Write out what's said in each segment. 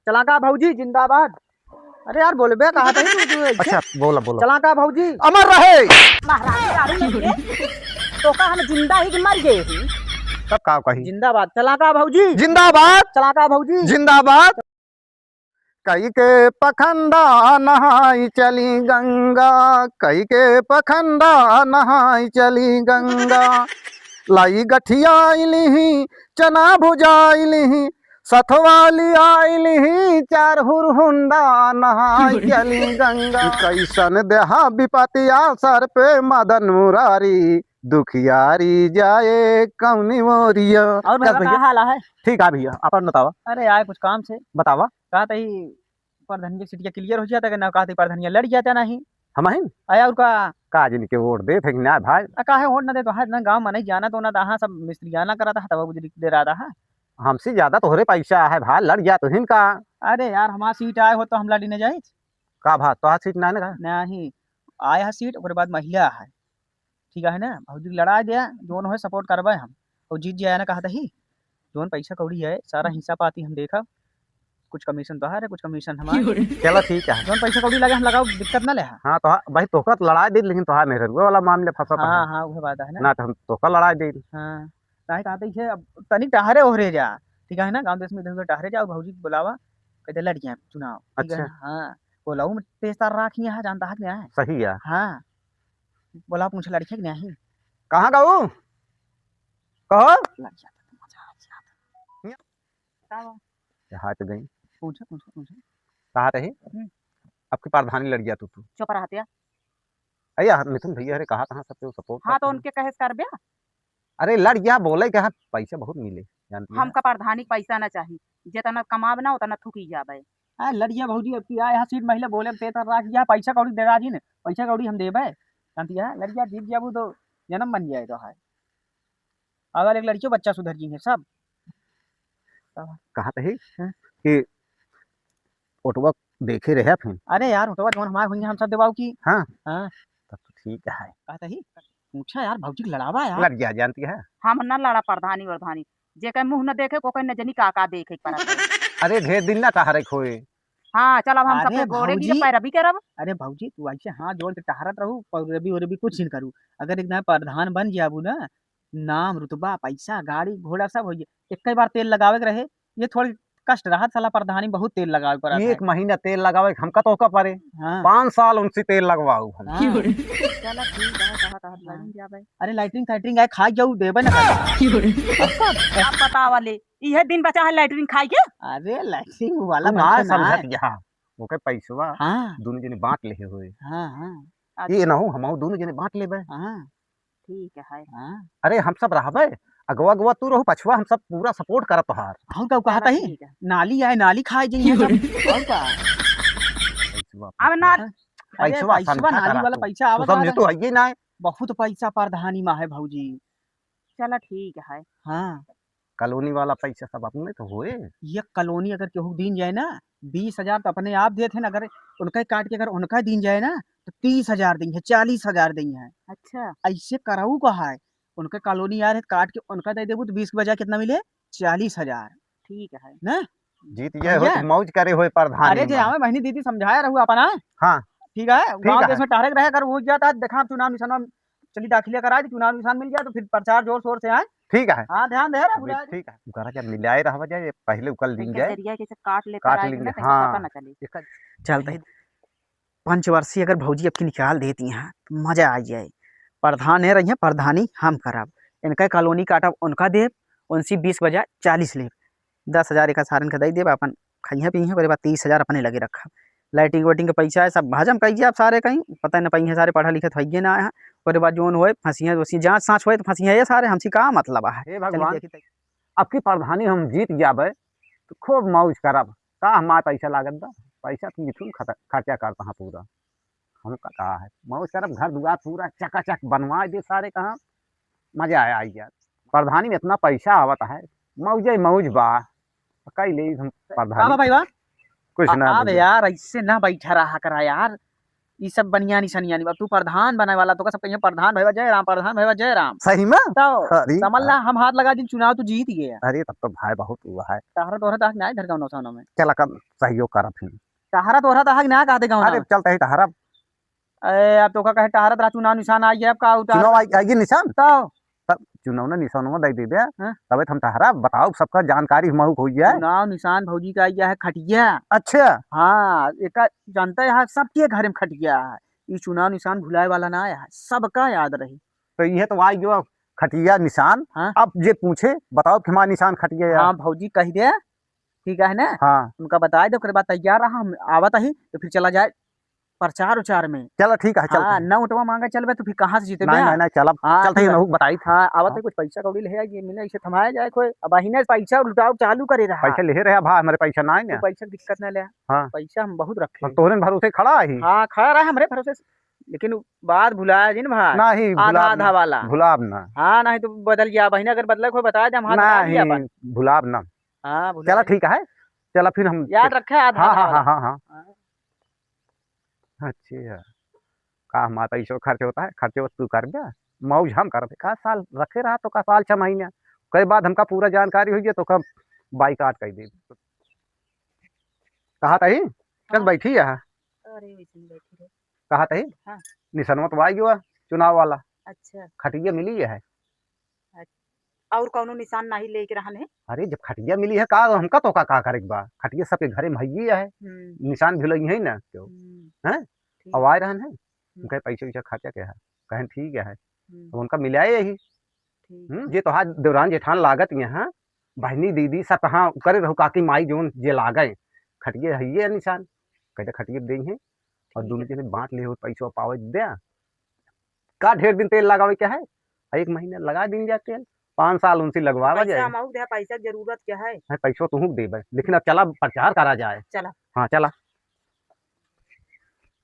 चलाका भौजी जिंदाबाद। अरे यार बोल बे कहा था तू अच्छा बोला बोला। चलाका भौजी अमर रहे। तो का हम जिंदा ही कि मर गए ही? सब का कही जिंदाबाद चलाका भौजी जिंदाबाद चलाका भौजी जिंदाबाद। कई के पखंडा नहाई चली गंगा, कई के पखंडा नहाई चली गंगा। लाई गठिया आइली चना भुजाइली, सथवाली आइली चार हुरहुंडा नहाई चली गंगा। कैसन देहा विपतिया सर पे मदन मुरारी, दुखियारी जाए कौनी मोरिया। और मेरा क्या हाल है? ठीक है भैया अपन बतावा। अरे यार कुछ काम से बतावा। कहा था ही प्रधान की सीट क्लियर हो जाता कि ना, कहा था प्रधानिया लड़ जाता नहीं हम ही आया उनका काज इनके वोट दे थे ना भाई। काहे वोट ना दे तो है ना, गांव में नहीं जाना तो ना दहा सब मिस्त्री जाना करा था तब गुजरी दे रहा था। हमसे ज्यादा तोहरे पैसा है भाई, लड़ गया तो हिनका। अरे यार हमारा सीट आए हो तो हम लड़ी नहीं जाए का भाई तो सीट ना ना नहीं आया है सीट और बाद महिला है ठीक है ना, भौजी लड़ा दिया दोनों है सपोर्ट करवाए हम और जीत जाए ना, कहा था ही जोन पैसा कौड़ी है सारा हिस्सा पाती हम देखा, कुछ कमीशन तो है कुछ कमीशन हमारे। चलो ठीक है, जोन पैसा कौड़ी लगे हम लगाओ दिक्कत ना ले। हाँ तो भाई तोका तो लड़ा दे, लेकिन तो मेरे वाला मामले फंसा हाँ हाँ वो बात है ना, तो हम तोका लड़ा दे। हाँ काहे कहते है अब तनिक टहरे ओहरे जा ठीक है ना, गांव देश में इधर उधर टहरे जा और भौजी को बुलावा कहते लड़ गया चुनाव ठीक है। हाँ बोलाऊ में तेज तार राखी है जानता है क्या है? सही है। हाँ बोला पूछ लड़की है कि नहीं कहाँ गाऊ कहो लड़ जाता हाथ गई पूछो पूछो पूछो कहा रही आपकी प्रधानी लड़ गया तू चुप रहते अया मिथुन भैया अरे कहा था सबसे सपोर्ट। हाँ तो उनके कहे कर ब्या अरे लड़ गया बोले कि हाँ पैसा बहुत मिले जानती हमका प्रधानी पैसा ना चाहिए, जितना कमाब ना उतना थुकी जाबे। हाँ लड़िया भौजी अब की आया सीट महिला बोले ते तर राख गया पैसा कौड़ी दे राजी ने, पैसा कौड़ी हम देबे जानती है। लड़किया जीत जाबू तो जन्म बन जाए तो है, अगर एक लड़की बच्चा सुधर जी है सब। कहा थे कि फोटो देखे रहे फिर। अरे यार फोटो जोन हमारे भैया हम सब देवाओ की। हाँ हाँ तब तो ठीक है। कहता ही पूछा यार भौजी लड़ावा यार लड़ गया जानती है। हम ना लड़ा प्रधानी वर्धानी जे कहे मुंह न देखे को कहे न जनी काका देखे पर। अरे ढेर दिन ना कहा खोए। हाँ चल अब हम सब गोड़े की पैरवी करब। अरे भौजी तू ऐसे हाथ जोड़ के टहरत रहू पैरवी और भी कुछ नहीं करू, अगर एक प्रधान बन जाबू ना, नाम रुतबा पैसा गाड़ी घोड़ा सब हो जाए। एक बार तेल लगावे के रहे, ये थोड़ी कष्ट रहा साला प्रधानी बहुत तेल लगावे पड़ा। एक महीना तेल लगावे हमका तो का परे। हाँ 5 साल उनसे तेल लगवाऊ हम। हाँ। चला ठीक है कहा कहा लड़न जाबे। अरे लाइटिंग फाइटिंग आए खा जाऊ देबे ना अब बता वाले ये दिन बचा है लैटरिन खाई के। अरे लाइटिंग वाला ना ना समझत यहाँ ओके पैसवा हाँ दोनों जने बांट ले होए। हाँ हाँ ये ना हो हम दोनों जने बांट लेबे। हाँ ठीक है हाँ अरे हम सब रहबे, अगवा अगवा तू रहू पछवा, हम सब पूरा सपोर्ट करत तोहार। और का कहता ही ठीक है। नाली आए नाली खाए जाइए सब और का अब ना अरे पैसवा पैसा समझा नाली करा वाला तू। पैसा आवत समझे तो आइए ना। बहुत पैसा प्रधानी में है भौजी। चला ठीक है। हाँ कॉलोनी वाला पैसा सब अपने तो होए। ये कॉलोनी अगर केहू दिन जाए ना 20,000 तो अपने आप देते हैं, अगर उनका काट के अगर उनका दिन जाए ना तो 30,000 देंगे 40,000 देंगे। अच्छा ऐसे कराऊ कहा है उनका कॉलोनी यार काट के उनका दे देबू तो 20 के बजाय कितना मिले 40,000 ठीक है ना। जीत गए हो तो मौज करे हो प्रधानी। अरे जे हमें बहनी दीदी समझाया रहू अपना। हाँ ठीक है गांव है। देश में टहरे रहे कर हो जाता देखा चुनाव निशान चली दाखिले करा दी, चुनाव निशान मिल जाए तो फिर प्रचार जोर शोर से आए। ठीक है। हाँ ध्यान दे अभी ठीक है करा जब मिलाए रहा जाए पहले उकल दिन जाए जरिया कैसे काट ले काट लेंगे। हाँ पता ना चले चलता है पंचवर्षीय अगर भौजी अब की निकाल देती हैं तो मजा आ जाए। प्रधान है रही है प्रधानी हम करब, इनका कॉलोनी काटब उनका देव, उनसी 20 बजाय 40 ले 10,000 एक सारन का दे देव अपन खाइए पी है 30,000 अपने लगे रखा। लाइटिंग वाइटिंग का पैसा है सब हजम कहिए आप सारे कहीं पता न पाई सारे पढ़ा लिखे थोइए ना है और बाद जोन होए फंसी वसी जाँच सांच होए तो फंसी है ये सारे हमसे का मतलब है। हे भगवान अब की प्रधानी हम जीत जाबे तो खूब मौज करब का हमारा पैसा लागत बा, पैसा तो मिथुन खर्चा करता है पूरा। हम का कहा है मौज करब घर दुआर पूरा चकाचक बनवा दे सारे कहा मजा आया आई यार। प्रधानी में इतना पैसा आवत है मौज मौज बा कई ले हम प्रधानी भाई वाह कुछ ना अब यार ऐसे ना बैठा रहा करा यार, ये सब बनिया निशानिया नहीं। अब तू प्रधान बने वाला, तो का सब कहिए प्रधान भैया जय राम, प्रधान भैया जय राम। सही में? तो अरे समझ ला हम हाथ लगा दिन चुनाव तो जीत गए। अरे तब तो भाई बहुत हुआ है। तहरा तोहरा तक ना धर गाँव नौसानों में, चला कर सहयोग कर फिर। तहरा तोहरा तक ना कहते गाँव अरे चलते ही तहरा अरे अब तो का कहे टहरा तरा चुनाव निशान आई है, अब का उतार चुनाव आएगी निशान, तो तब चुनाव ने निशान में दे दे हाँ? तबे हम तहरा बताओ सबका जानकारी हम हो जाए। चुनाव निशान भौजी का आई है खटिया। अच्छा हाँ एक जानता है सबके घर में खटिया है। ये चुनाव निशान भुलाए वाला ना है, सबका याद रही। तो ये तो आई जो खटिया निशान। हाँ? अब जे पूछे बताओ कि हमारा निशान खटिया यार। हाँ भौजी कह दे, ठीक है ना। हाँ उनका बताए दो, बाद तैयार रहा हम आवत ही तो फिर चला जाए प्रचार उचार में। चलो ठीक है चलते हाँ, हैं। न उठवा मांगा चलबे तो फिर कहाँ से जीते नहीं नहीं नहीं चल हाँ, चलते ही ठीक है। नहु बताई थी। हाँ आवत हाँ। है कुछ पैसा कौड़ी ले ये मिले इसे थमाया जाए कोई। अब अहिने पैसा लुटाओ चालू करे रहा। पैसा ले रहे भाई, हमारे पैसा ना है पैसा की दिक्कत न ले। हाँ। पैसा हम बहुत रखे। हम तोहरे भरोसे खड़ा ही। हाँ खड़ा रहा हमारे भरोसे, लेकिन बात भुलाया जी भाई। नहीं आधा आधा वाला भुलाब ना। हाँ नहीं तो बदल गया बहन, अगर बदले कोई बताया दे हम हाथ लगा दिया अपन। नहीं भुलाब ना। हाँ चला ठीक है, चला फिर हम याद रखे आधा हाँ आधा हाँ वाला। हाँ हाँ हाँ। अच्छा का हमारा पैसा खर्च होता है, खर्चे तू कर दे, मौज हम कर दे। का साल रखे रहा तो का साल 6 महीने कई बाद हमका पूरा जानकारी हुई है तो कब बाइकाट कर दे। कहा तही चल बैठी है। अरे वैसे ही बैठी रहे। कहा तही हाँ। निशान तो आई गया चुनाव वाला, अच्छा खटिया मिली है। और कौनो निशान नहीं लेके रहन है। अरे जब खटिया मिली है का हमका तो का करे बा, खटिया सबके घरे में है है, निशान भी लगी है ना क्यों हैं। अब आए रहन है उनका पैसा वैसा खर्चा क्या है, कहें ठीक है तो उनका मिलाए यही। जे तो हाथ दौरान जेठान लागत यहाँ बहनी दीदी सब हाँ करे रहो काकी माई जोन जे लागे खटिया है निशान कहते खटिया दे है और दोनों जने बांट ले पैसा पावे दे। का ढेर दिन तेल लगावे क्या है, 1 महीना लगा दिन जा तेल, 5 साल उनसे लगवावा जाए। पैसा जरूरत क्या है, पैसा तुम देबे, लेकिन अब चला प्रचार करा जाए। चला हाँ चला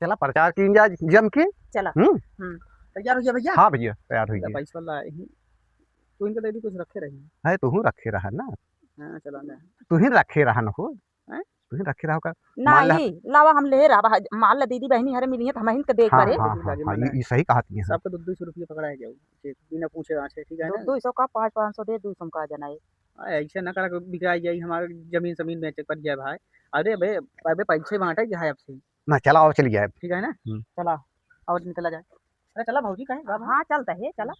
चला प्रचार की जाए जम के। चला तैयार हो गया भैया। हाँ भैया तैयार हो गया। पैसा वाला तू इनके दे कुछ रखे रही है तू रखे रहा ना। हाँ चला ना तू ही रखे रहा न हो, तू ही रखे रहा का नहीं लावा हम ले रहा मान ला दीदी बहनी हरे मिली है हम इनके देख हाँ, करे। हाँ, हाँ, ये सही कहा थी। सबको 200 रुपया पकड़ाए जाओ बिना पूछे आछे, ठीक है ना। 200 का 500 दे 200 का जना है ऐसे ना करा बिकाई जाए हमारे जमीन जमीन बेच पर जाए भाई। अरे भाई अबे पैसे बांटे है आपसे ना। चला और चली जाए, ठीक है ना। चला और निकला जाए। अरे चला भौजी कहे। हाँ चलता है चला।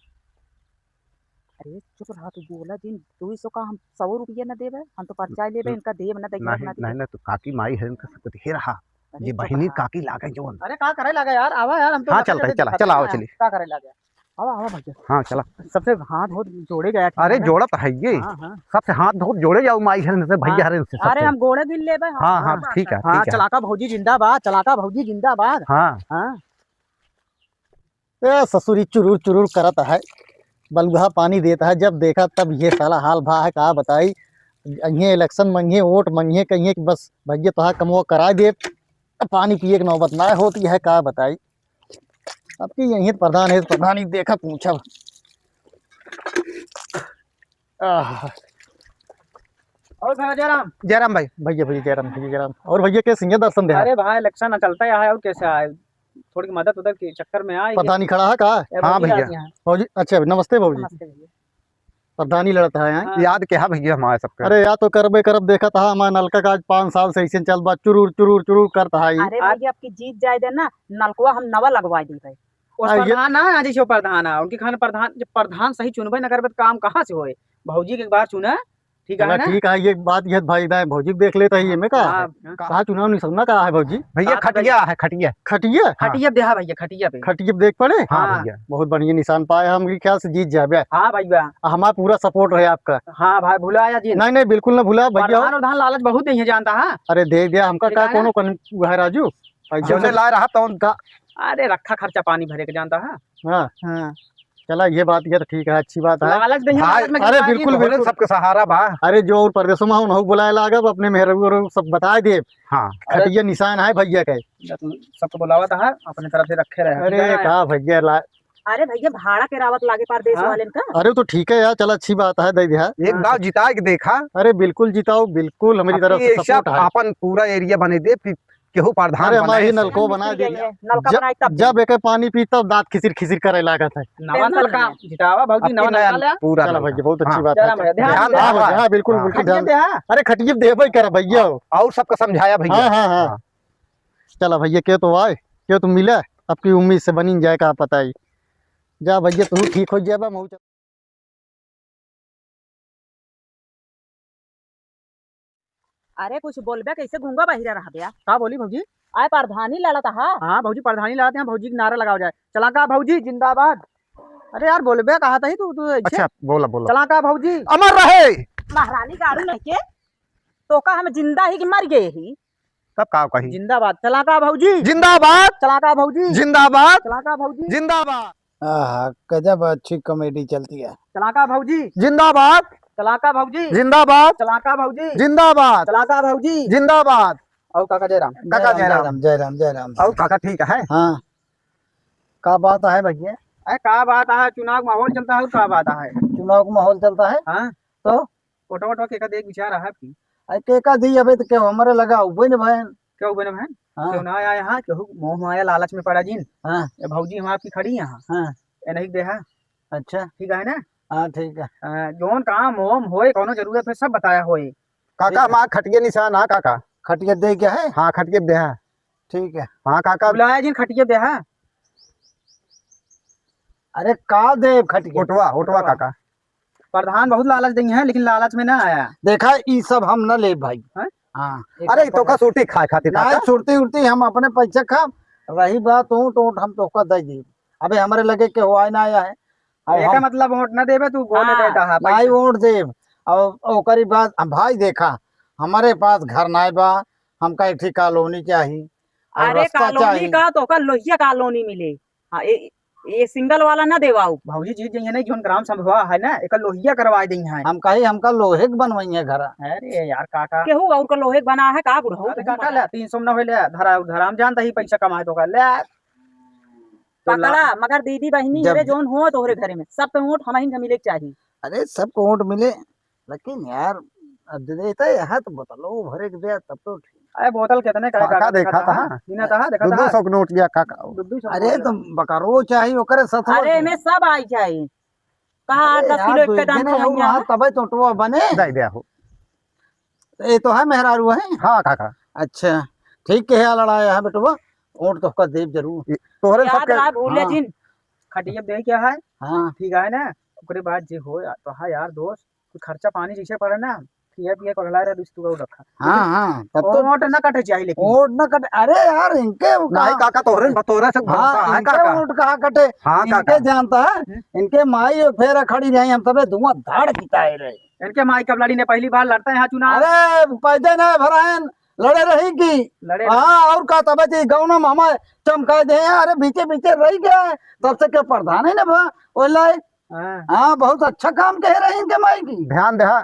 अरे चुप रहा तू बोला दिन 200 का हम 100 रुपया न देवे, हम तो पर्चा लेवे इनका देव न तैयार बना नहीं नहीं तो काकी माई है इनका सब दे रहा ये बहनी काकी लागे जोन। अरे का करे लगा यार आवा यार हम तो हाँ चलता है चला चला आओ चली का करे लगा आवा आवा भैया। हाँ चला सबसे हाथ धो जोड़े गया। अरे जोड़ा तो है ये सबसे हाथ धो जोड़े जाओ माई हरन से भैया हरन से। अरे हम गोड़े गिन लेबे। हाँ हाँ ठीक है। हाँ चलाका भौजी जिंदाबाद, चलाका भौजी जिंदाबाद। हाँ हाँ ए ससुरी चुरूर चुरूर करत है, बलुहा पानी देता है, जब देखा तब ये साला हाल भा है। कहा बताई ये इलेक्शन मंगे वोट मंगे कहिए कि बस भैया तो कमो करा दे, पानी पिए की नौबत ना होती है। कहा बताई अब की यही प्रधान है, प्रधान ही देखा पूछा। और जयराम जयराम भाई भैया भैया जयराम भैया जयराम। और भैया के सिंह दर्शन दे। अरे भाई इलेक्शन चलता है और कैसे आए थोड़ी मदद उधर के चक्कर में आए। प्रधानी खड़ा है कहा। हाँ भैया भौजी अच्छा नमस्ते भौजी। प्रधानी लड़ता है यहाँ। याद क्या भैया हमारे सबका। अरे या तो करबे करब देखा था हमारा नलका का आज 5 साल से ऐसे चल बा चुरूर चुरूर चुरूर करता है। अरे भैया आपकी जीत जाए दे ना नलकुआ हम नवा लगवा दी भाई। प्रधान ना जैसे प्रधान है उनकी खान प्रधान जब प्रधान सही चुनबे न करबे काम कहाँ से होए। भौजी के बार चुना ठीक है ना। ठीक है ये बात ये भाई ना भौजी देख लेता है ये में कहा चुनाव नहीं समझना कहा है भौजी। भैया खटिया है खटिया खटिया खटिया देहा भैया खटिया पे खटिया देख पड़े। हाँ भैया बहुत बढ़िया निशान पाया हम ख्याल से जीत जाए। हाँ भैया हमारा पूरा सपोर्ट रहे आपका। हाँ भाई भुलाया जी नहीं नहीं बिल्कुल ना भुला भैया। प्रधान लालच बहुत नहीं जानता है। अरे दे दिया हमका क्या कोनो है राजू जो ला रहा था उनका। अरे रखा खर्चा पानी भरे के जानता है। हाँ हाँ चला ये बात ये तो ठीक है अच्छी बात है। अरे बिल्कुल बिल्कुल सबके सहारा बा। अरे जो और प्रदेशों में हूँ बुलाए लागा अपने मेहर सब बता दे। हाँ खटिया निशान है भैया के सबको बुलावा था अपने तरफ से रखे रहे। अरे कहा भैया अरे भैया भाड़ा के रावत लागे परदेश वाले का। अरे तो ठीक है यार चल अच्छी बात है दे दिया। एक गाँव जिता के देखा। अरे बिल्कुल जिताओ बिल्कुल हमारी तरफ से सपोर्ट है। अपन पूरा एरिया बने दे फिर केहू प्रधान अरे हमारी बनाए नलको बना दे नलका जब- बनाई तब जब एक पानी पी तब दांत खिसिर खिसिर करे लागत है। नवा नलका जितावा भौजी नवा नलका ले पूरा चलो नलका। भैया बहुत अच्छी हाँ, बात जरा है। भैया ध्यान ध्यान दे दे। हाँ भैया हाँ बिल्कुल हाँ। बिल्कुल खटिया ध्यान। दे हाँ अरे खटिए देवे कर भैया। और सबका समझाया भैया। हाँ हाँ हाँ चलो भैया के तो आए के तो मिले आपकी उम्मीद से बनी जाए का पता ही। जा भैया तू ठीक हो जाए बा अरे कुछ बोलबे कैसे घूंगा बहिरा रहा गया का बोली भौजी? आए प्रधानी लड़ता हा हाँ भौजी प्रधानी लाते हैं, भौजी की नारा लगाओ जाए। चला का भौजी जिंदाबाद। अरे यार बोलबे कहा था ही तू अच्छा बोला बोला। चला का भौजी अमर रहे। महारानी गाड़ू नहीं के तो का हम जिंदा ही कि मर गए ही तब का कही जिंदाबाद। चला का भौजी जिंदाबाद चला का भौजी जिंदाबाद चला का भौजी जिंदाबाद हाँ गजब अच्छी कॉमेडी चलती है। चला का भौजी जिंदाबाद चला का भौजी जिंदाबाद चला का भौजी जिंदाबाद चला का भौजी। जिंदाबाद। और काका जयराम काका जयराम। जयराम। और काका ठीक है। हाँ का बात है भैया? अरे का बात है, चुनाव माहौल चलता है और का बात है। चुनाव का माहौल चलता है हाँ तो फोटो वोटो के का देख विचार है आपकी के का दी अबे तो क्या हमारे लगा उबे न बहन। क्यों बने बहन हाँ क्यों ना आया यहाँ क्यों मोह माया लालच में पड़ा जिन। हाँ ये भौजी हम आपकी खड़ी यहाँ हाँ ये नहीं देखा अच्छा ठीक है ना। हाँ ठीक है। जोन काम होम होए कोनो जरूरत है सब बताया होए। काका हमारा खटिए निशान हाँ काका। खटिया दे क्या है? हाँ खटिए दे है। ठीक है। हाँ काका बुलाया जिन खटिया दे है। अरे का दे खटिया? ओटवा ओटवा काका। प्रधान बहुत लालच दी है लेकिन लालच में ना आया। देखा ये सब हम न ले भाई। हाँ? हाँ अरे तो का सूटी खाए खातिर ना काका। सुरती उड़ती हम अपने पैसे खा। रही बात ऊँट ऊँट हम तो दे दी। अबे हमारे लगे के हुआ ना आया है। अब एका हम मतलब वोट न देबे तू गोले हाँ, देता है नाई वोट देव और ओकरी बाद भाई देखा हमारे पास घर नाई बा हमका एक कॉलोनी चाहिए और अरे रास्ता कॉलोनी चाहिए। का तो का लोहिया कॉलोनी मिले हाँ ये सिंगल वाला ना देवाऊ भौजी जीत जाइए नहीं जोन ग्राम सभा है ना एक लोहिया करवा दी है। हम कही हमका लोहे के बनवाई है घर। अरे यार काका केहू और का लोहे बना है का बुढ़ऊ अरे काका ले 300 में न होले धरा धराम जानता ही पैसा कमाए तो का ले तो ला- पकड़ा मगर दीदी बहनी जब- अरे जोन हो तोहरे घरे में सब पे वोट हम ही मिले के चाहिए। अरे सबको वोट मिले लेकिन यार अब देता है तो बतलो भरे के दे तब तो ठीक। अरे बोतल कितने का है काका देखा था बिना था देखा था 200 नोट दिया काका। अरे तो बकरो चाहिए ओकरे साथ अरे में सब आई चाहिए कहा 8-10 किलो एक दाम खवैया है। तबे तो टुआ बने। दे दिया हो। ये तो है मेहरारू है। हाँ काका अच्छा ठीक है लड़ाया है बेटवा वोट तो का देव जरूर। तोहरे याद सबके रहा भूले हाँ। जिन खटिया दे क्या है हाँ ठीक है ना। ओकरे बाद जे हो तो हाँ यार दोस्त कुछ खर्चा पानी जैसे पड़े ना पिया पिया पगला रहा दोस्त को रखा हाँ हाँ तब तो वोट ना कटे चाहिए लेकिन वोट न कटे। अरे यार इनके नहीं काका तोहरे से भरोसा हाँ है इनके काका। वोट कहाँ कटे? हाँ इनके काका। जानता है इनके माई और फेरा खड़ी रही हम तबे धुआं धाड़ खिंचाए रहे। इनके माई कबलाड़ी ने पहली बार लड़ता है यहाँ चुनाव अरे पैदे न भरायन लड़े रही की। लड़े हाँ और का तबे जी गाँव में मामा चमका दे अरे बीचे बीचे रह गया तब से क्या प्रधान है ना बोला हाँ। हाँ बहुत अच्छा काम कह रहे हैं इनके माई की। ध्यान दे हाँ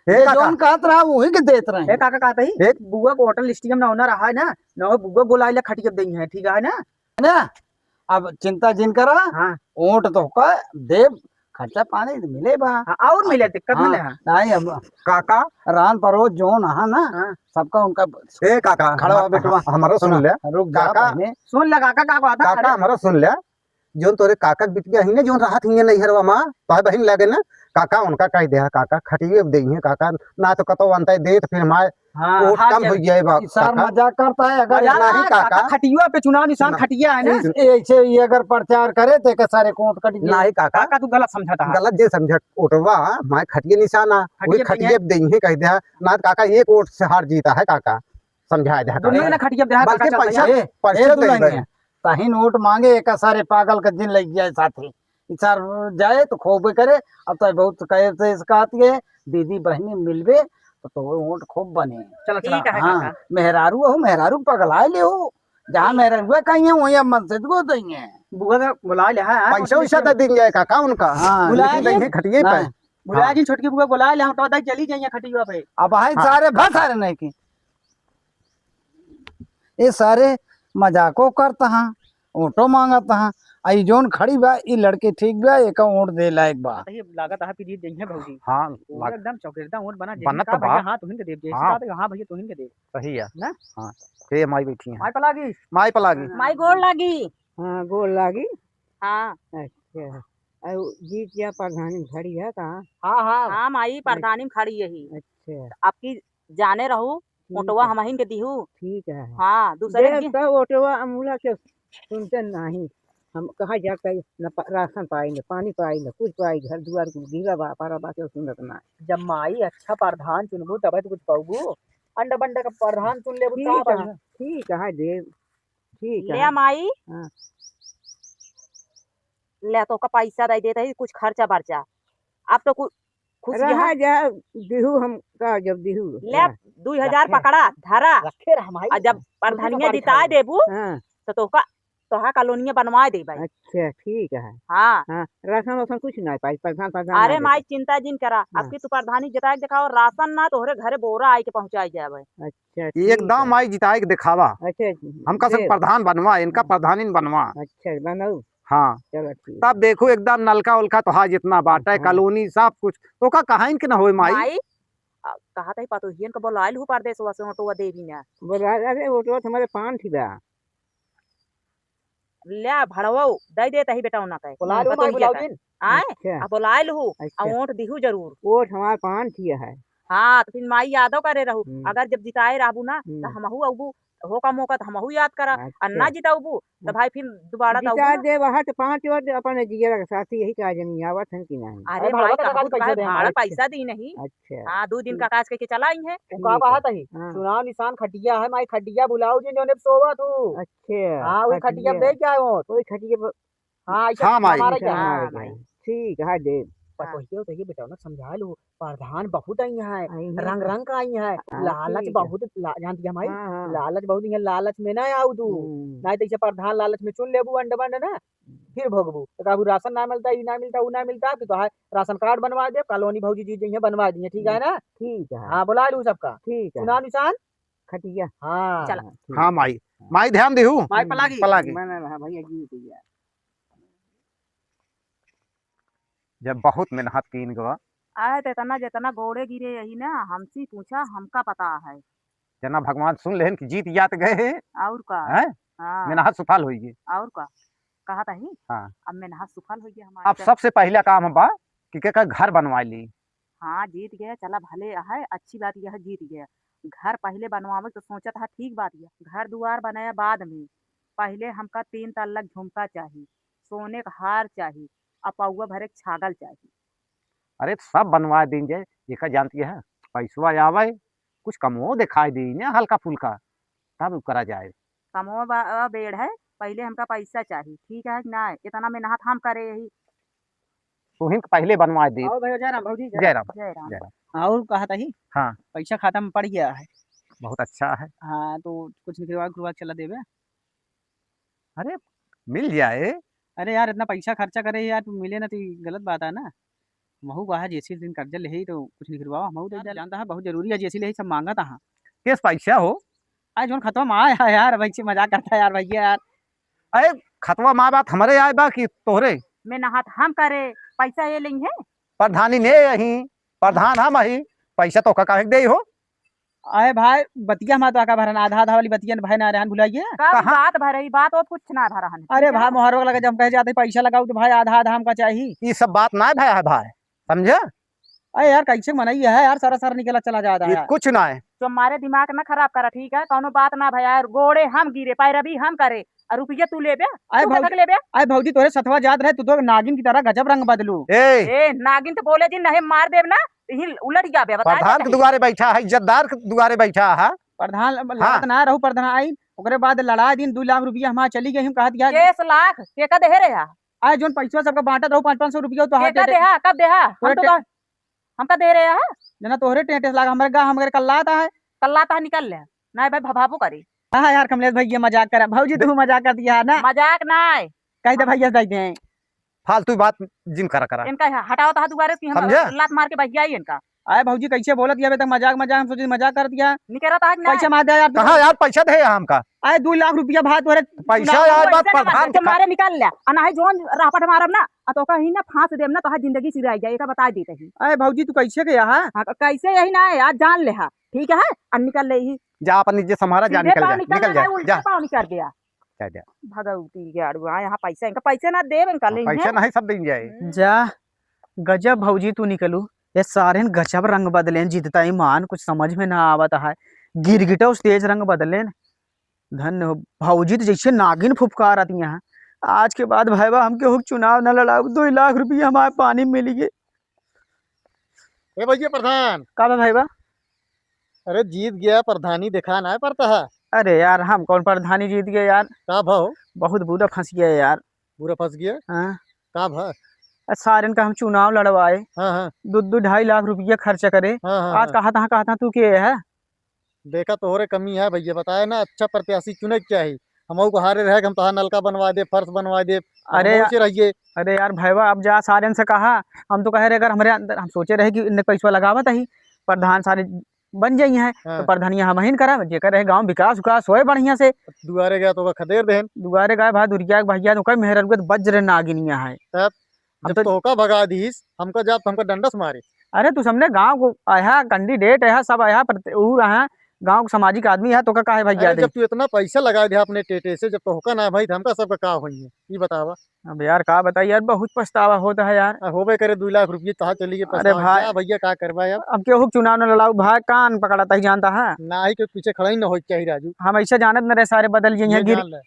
हे ये काका जोन कहत रहा वही के देत रहे ए काका कहता ही एक बुआ को होटल स्टेडियम ना होना रहा है ना न हो बुआ बुलाइले खटिया दी है ठीक है ना। ना। अब चिंता जिन करा हाँ वोट तो का देव खर्चा पानी तो मिले बा। हाँ, और मिले दिक्कत मिले हाँ, हाँ नहीं अब काका। रान परोज जोन है ना हाँ। सबका उनका ए काका खड़ा हो बेटवा। हमारा सुन ले रुक जा काका। पहले। सुन लगा काका को आता काका हमारा सुन ले जोन तोरे काका बिट गया ही ने जोन राहत ही नहीं हरवा मां तो बहन लगे ना काका उनका कह दे काका खटिए दे है काका ना तो कतो अंत दे तो फिर माय हाँ वोट हार कम हो जाए बा इस सार काका। मजाक करता है अगर मजाक नहीं काका काका। खटिया पे चुनाव निशान ना। खटिया है ना। ऐसे ये अगर प्रचार करे तो के सारे कोट कट जाए। नहीं काका काका तू गलत समझाता है गलत जे समझ ओटवा माय खटिए निशाना वही खटिए खटिए दे है कह दे ना काका एक वोट से हार जीता है काका समझा दे दुनिया ने खटिया दे बल्कि पैसा ए, पैसा दे दुल्हन दे है। ताही नोट मांगे एक सारे पागल का दिन लग जाए साथी इसार जाए तो खूब करे। अब तो बहुत कहे से इसका आती है दीदी बहनी मिलवे तो वोट खूब बने। चलो चला ठीक है हाँ काका मेहरारू हो मेहरारू पगलाए ले हो जहाँ मेहरारू कहीं है वही मस्जिद को देंगे। बुआ का बुला ले हाँ पैसा वैसा दे देंगे काका उनका हाँ बुलाए लेकिन नहीं खटिए पे नहीं। बुला जी छोटकी बुआ बुला ले हम तो बताई चली जाइए खटिया पे। अब है हाँ। सारे बस आ रहे नहीं की ये सारे मजाको करता हाँ ओटो मांगत हा। आई जोन खड़ी बा ई लड़के ठीक बा एक वोट दे लायक बा। ये लागत है कि जीत गई है भौजी। हाँ पूरा एकदम चौकीदार वोट बना बनत का बा। भैया हां तुहिन के देव जैसे हाँ। बात है हां भैया तुहिन के देव सही है ना। हाँ ये माई बैठी है माई पलागी माई पलागी माई गोड़ लागी। हाँ गोड़ लागी। हां अच्छा जीत गया प्रधानी खड़ी है कहाँ? हां हां हां माई प्रधानी में खड़ी यही। अच्छा आपकी जाने रहू मोटवा हम ही के दीहू। ठीक है। हां दूसरे देव तो ओटवा अमूला के सुनते नहीं। हम कहाँ जाकर न राशन पाई न पानी पाई न कुछ पाई घर दुआर कुछ गिरा बा पारा बा के सुनत ना। जब माई अच्छा प्रधान चुनबू तब तो कुछ पाऊबू। अंडा बंडा का प्रधान चुन लेबू ठीक है देव ठीक ले है। माई हाँ। ले तो का पैसा दे देता है कुछ खर्चा बर्चा। अब तो कुछ खुश रहा जा दिहू हम का जब दिहू ले 2000 पकड़ा धरा रखे रह माई। और जब प्रधानिया जिता देबू हाँ। तो तोका तोहा कॉलोनिया बनवा दे भाई। अच्छा ठीक है। हाँ हाँ राशन वासन कुछ नहीं पाई प्रधान प्रधान अरे माई चिंता जिन करा हाँ। अब की तू प्रधानी जिता के दिखाओ राशन ना तोहरे घरे बोरा आई के पहुंचाई जावे। अच्छा ठीक एकदम है। माई जिताए के दिखावा अच्छा हमका सब देव। प्रधान बनवा इनका प्रधानी बनवा। अच्छा बनाऊ हाँ चलो ठीक। तब देखो एकदम नलका उलका तो हाँ जितना बाटा है हाँ। कॉलोनी सब कुछ तो का कहा इनके ना होए माई। कहा था पतो हियन को बोलाइल हूँ परदेश वासे तो देवी ने बोला अरे वो तो हमारे पान थी बा। ले भड़वो दे देता ही बेटा उना कहे बुला लो माई बुलाओ दिन। आए अच्छा अब बोलाइल हूँ अच्छा वोट दिहू जरूर। वोट हमारे पान थी है। हाँ तो फिर माई यादव करे रहू अगर जब जिताए रहबू ना तो हम्म। हमहू अबू होका मौका तो हमहू याद करा और अच्छा। ना जिताऊबू तो भाई फिर दोबारा तो जिता अबू ना। दे वहाँ तो 5 वोट अपने जिया के साथी यही कहा जनी आवत है कि नहीं। अरे भाड़ा माई का कहबू तो पैसा काहे दे भाड़ा हमारे। पैसा दी नहीं। अच्छा हाँ 2 दिन का काज करके चला आई है। तू का कहा तही हाँ। चुनाव निशान खटिया है माई खटिया बुलाओ जी जोने सोवा तू। अच्छा हां वही खटिया दे क्या है वोट। कोई खटिया पर हां ऐसा हाँ माई। हमारा क्या हाँ, मार माई। गया। ठीक है देव पतो ही तो ये बेटा ना समझा लो प्रधान बहुत आई है आई है। रंग रंग का आई है हाँ, लालच ठीक है। बहुत जानती है माई। हाँ, हाँ। लालच बहुत है लालच में ना आऊ तू नहीं तो प्रधान लालच में चुन लेबू अंड बंड ना फिर भोगबू तो कहबू राशन ना मिलता ई ना मिलता ऊ ना मिलता तो राशन कार्ड बनवा दे कॉलोनी भौजी जी जी बनवा दिए ठीक है ना। ठीक है। हाँ बुला लू सबका ठीक है चुनाव निशान खटिया। हाँ चल। ठीक हाँ माई माई ध्यान देहू माई पलागी पलागी बना रहा भैया जीत गया। जब बहुत मेहनत की इनको आए तो इतना जितना गोड़े गिरे यही ना हमसे पूछा हमका पता है जना भगवान सुन लेन कि जीत जात गए हैं और का। हैं? हाँ मेहनत सफल होगी। और का कहा था ही हाँ। अब मेहनत सफल हो गया हमारा। अब सबसे पहला काम बा कि के घर बनवा ली। हाँ जीत गया चला भले है अच्छी बात यह जीत गया। घर पहले बनवावे तो सोचा था ठीक बात यह घर दुआर बनाया बाद में पहले हमका 3 तल्लक झुमका चाहिए सोने का हार चाहिए और पौवा भरे के छागल चाहिए। अरे सब बनवा देंगे एक जानती है पैसवा आवे कुछ कमो दिखाई दी ना हल्का फुल्का तब करा जाए। कमो बेड़ है पहले हमका पैसा चाहिए ठीक है ना इतना मेहनत हम करे यही। तो हिंक पहले बनवा दी। आओ भैया जय राम भौजी जय राम जय राम। जय राम। और कहा था ही हाँ पैसा खाता में पड़ गया है। बहुत अच्छा है। हाँ तो कुछ निकलवा चला देवे। अरे मिल जाए। अरे यार इतना पैसा खर्चा करे यार तू मिले ना तो ये गलत बात है ना। महू कहा जैसे दिन कर्जा ले तो कुछ निकलवाओ महू दे जानता है बहुत जरूरी है जैसे ले सब मांगा था। किस पैसा हो आज जोन खत्म आया यार भाई से मजाक करता है यार भैया यार। अरे खतवा माँ बात हमारे आए बा कि तोहरे मेहनत हम करे पैसा ये लेंगे प्रधानी ने यही प्रधान हम ही पैसा तो का दे हो। अरे भाई बतिया हमारा तो आका भरन आधा आधा वाली बतिया भाई ना रहन भुलाइए। कब बात भरे बात और कुछ ना भरा हन। अरे भाई मोहर लगा जब कहे जाते पैसा लगाओ तो भाई आधा आधा हमका चाहिए। ये सब बात ना भाई है भाई समझे। अरे यार कैसे मनाई है यार सारा सारा निकला चला जा रहा ये है। कुछ ना है तो हमारे दिमाग ना खराब करा ठीक है कौनो बात ना भैया गोड़े हम गिरे पैरवी हम करे और रुपया तू ले बे अरे तू भौजी कतक ले बे। अरे भौजी तोरे सतवा याद रहे तू तो नागिन की तरह गजब रंग बदलू। ए नागिन तो बोले जी नहीं मार देव ना ही उलट जा बे बता प्रधान के दुआरे बैठा है इज्जतदार के दुआरे बैठा है। प्रधान लागत ना रहू प्रधान आई ओकरे बाद लड़ा दिन 2 लाख रुपया हमारा चली गई हम कहा दिया 6 लाख के का दे रे या आज जोन पैसा सबका बांटत रहू 500 रुपया तो के का दे हा कब दे हा हम तो हमका दे रे हा जना तोहरे टेंटेस लाग हमरे गा हमरे कल्ला आता है कल्ला ता निकल ले नहीं भाई भभाबू करी। हां यार कमलेश भैया मजाक करा भौजी तू मजाक कर दिया ना मजाक नहीं कह दे भैया दे दे फालतू बात जिन करा इनका हटाओ ता दोबारा की हम समझा? लात मार के भैया इनका आए भौजी कैसे बोलत ये तक मजाक मजाक हम सोचे मजाक कर दिया निकलत आज ना पैसा मार दे यार कहाँ यार पैसा दे हमका आए 2 लाख रुपया भात तोरे पैसा यार बात प्रधान के मारे निकाल ले अना है जोन रापट मारब ना तो कहीं ना फांस देम ना तो है जिंदगी सिराई जाए का बता देते ही आए भौजी तू कैसे गया है हाँ, कैसे यही ना है आज जान ले हा ठीक है और निकल ले ही जा अपन नीचे संभारा जा सीधे निकल पाँव जा निकलना निकल जा है, उल्टा जा पाँव निकल गया जा जा भगवती के अड़ुआ यहाँ पैसा इनका पैसे ना देव इनका ले पैसा नहीं सब दिन जाए जा गजब भौजी तू निकलू ये सारे न गजब रंग बदले जीतता ईमान कुछ समझ में ना आवत है गिरगिटा उस तेज रंग बदले धन्य हो भौजी तो जैसे नागिन फुफकार आती यहाँ आज के बाद भाईबा हम केहू चुनाव न लड़ाऊ 2 लाख रुपया हमारे पानी में मिली गए ए भैया प्रधान, का बा भाईबा अरे जीत गया प्रधानी दिखा ना पड़ता है। अरे यार हम कौन प्रधानी जीत गए यार का भाव बहुत बुरा फंस गया यार पूरा फंस गया। हाँ का भाव? सारे का हम चुनाव लड़वाए हाँ हाँ 2-2 लाख रुपया खर्चा करे हाँ हाँ, आज हाँ। कहा था तू के है देखा तोहरे कमी है भैया, बताया ना अच्छा प्रत्याशी चुने के चाहिए। हम को हारे रहे हम तो नलका बनवा दे, फर्श बनवा दे। अरे सोचे रहिए अरे यार भाईवा अब जा सारे से कहा हम तो कह रहे अगर हमारे अंदर हम सोचे रहे कि इन्हें पैसा लगावत ही प्रधान सारे बन जाइए हैं हाँ। तो प्रधानिया हम ही करा जेकर रहे गांव विकास उकास होए बढ़िया से दुआरे गया तो खदेर देन। दुआरे गाय भाई दुरिया के भैया तो कई मेहर वज्र नागिनिया है जब तो- तो का भगा दीस हमको जब हमको डंडस मारे। अरे तू सबने गांव को आया कैंडिडेट है सब आया गांव के सामाजिक आदमी है तो का है भैया अरे जब तू इतना पैसा लगा दिया अपने टेटे से, जब तो होका ना भाई हमका सबका का हुई है ये बतावा। अब यार का बताइए यार बहुत पछतावा होता है यार होबे करे 2 लाख रुपये तहा चली गए। अरे भाई- भैया का करवा अब केहू चुनाव न लड़ाऊ भाई कान पकड़ाता ही जानता है ना ही के पीछे खड़ा ही ना हो चाहिए राजू। हम ऐसे जानत न रहे सारे बदल जाइए ये गिर जान ले।